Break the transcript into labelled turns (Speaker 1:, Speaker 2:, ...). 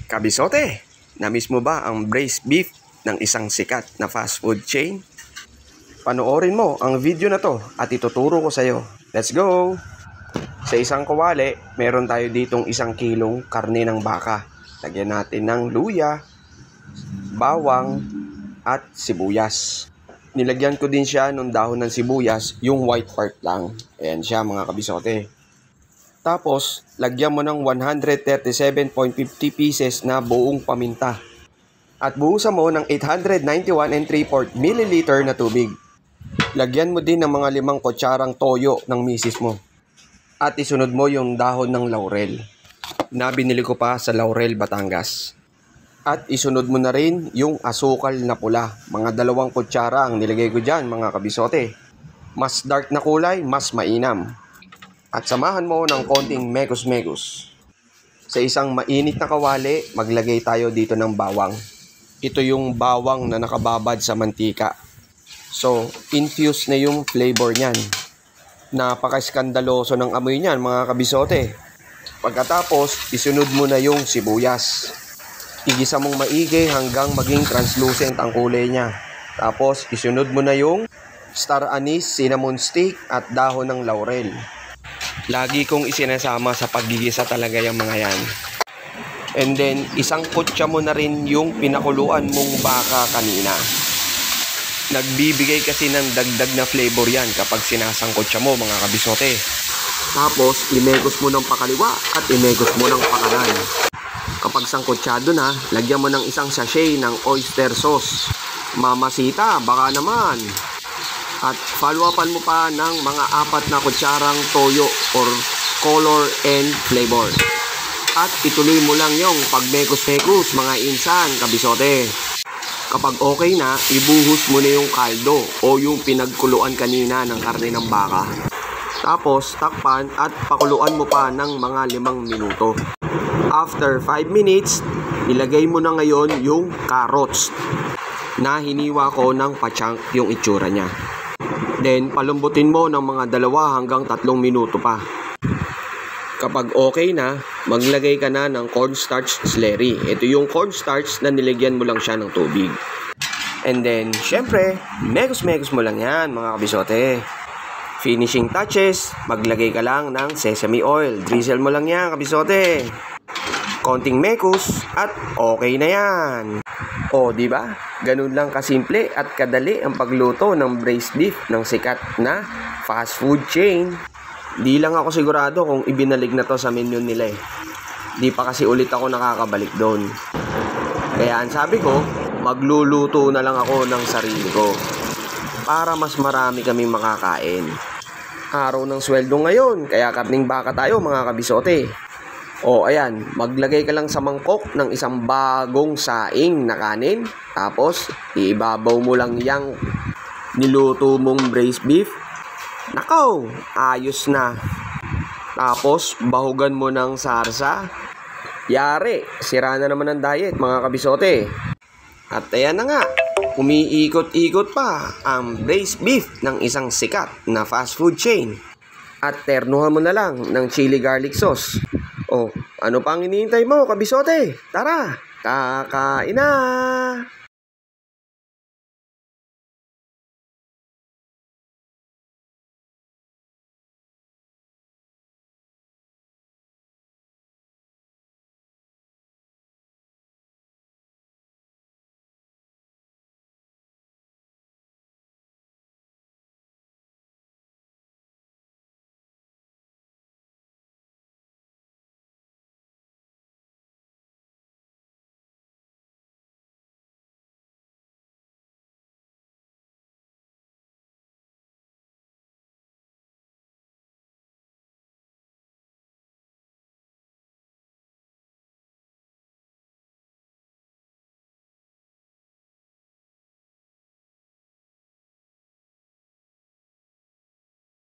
Speaker 1: Kabisote, na-miss mo ba ang braised beef ng isang sikat na fast food chain? Panoorin mo ang video na to at ituturo ko sa'yo. Let's go! Sa isang kawali, meron tayo ditong 1 kilong karne ng baka. Lagyan natin ng luya, bawang, at sibuyas. Nilagyan ko din siya ng dahon ng sibuyas, yung white part lang. Ayan siya mga kabisote. Tapos, lagyan mo ng 137.50 pieces na buong paminta. At buhusan mo ng 891 3/4 ml na tubig. Lagyan mo din ng mga 5 kutsarang toyo ng misis mo. At isunod mo yung dahon ng laurel na binili ko pa sa Laurel, Batangas. At isunod mo na rin yung asukal na pula. Mga 2 kutsara ang nilagay ko dyan mga kabisote. Mas dark na kulay, mas mainam. At samahan mo ng konting mekos-mekos. Sa isang mainit na kawali, maglagay tayo dito ng bawang. Ito yung bawang na nakababad sa mantika. So, infuse na yung flavor niyan. Napaka-skandaloso ng amoy niyan mga kabisote. Pagkatapos, isunod mo na yung sibuyas. Igisa mong maigi hanggang maging translucent ang kulay niya. Tapos, isunod mo na yung star anise, cinnamon stick at dahon ng laurel. Lagi kong isinasama sa paggigisa talaga yung mga yan. And then, isang kutsa mo na rin yung pinakuluan mong baka kanina. Nagbibigay kasi ng dagdag na flavor yan kapag sinasangkotsa mo mga kabisote. Tapos, imegos mo ng pakaliwa at imegos mo ng pakanan. Kapag sangkotsado na, lagyan mo ng 1 sachet ng oyster sauce. Mamasita, baka naman. At follow-upan mo pa ng mga 4 na kutsarang toyo or color and flavor. At ituloy mo lang yung pagmekos-mekos mga insan, kabisote. Kapag okay na, ibuhos mo na yung kaldo o yung pinagkuluan kanina ng karne ng baka. Tapos, takpan at pakuluan mo pa ng mga 5 minuto. After 5 minutes, ilagay mo na ngayon yung carrots na hiniwa ko ng pachang yung itsura niya. Then, palambutin mo ng mga 2 hanggang 3 minuto pa. Kapag okay na, maglagay ka na ng cornstarch slurry. Ito yung cornstarch na nilagyan mo lang siya ng tubig. And then, syempre, mekos-mekos mo lang yan mga kabisote. Finishing touches, maglagay ka lang ng sesame oil. Drizzle mo lang yan kabisote. Konting mekos at okay na yan. O, di ba? Ganun lang kasimple at kadali ang pagluto ng braised beef ng sikat na fast food chain. Di lang ako sigurado kung ibinalig na to sa menu nila eh. Di pa kasi ulit ako nakakabalik doon. Kaya ang sabi ko, magluluto na lang ako ng sarili ko para mas marami kaming makakain. Araw ng sweldo ngayon, kaya karning baka tayo mga kabisote. O ayan, maglagay ka lang sa mangkok ng 1 bagong saing na kanin. Tapos, ibabaw mo lang yang niluto mong braised beef. Nakaw, ayos na. Tapos, bahugan mo ng sarsa. Yari, sira na naman ang diet mga kabisote. At ayan na nga, umiikot-ikot pa ang braised beef ng isang sikat na fast food chain. At ternuhan mo na lang ng chili garlic sauce. Oh, ano pang hinihintay mo, kabisote? Tara, kakain na!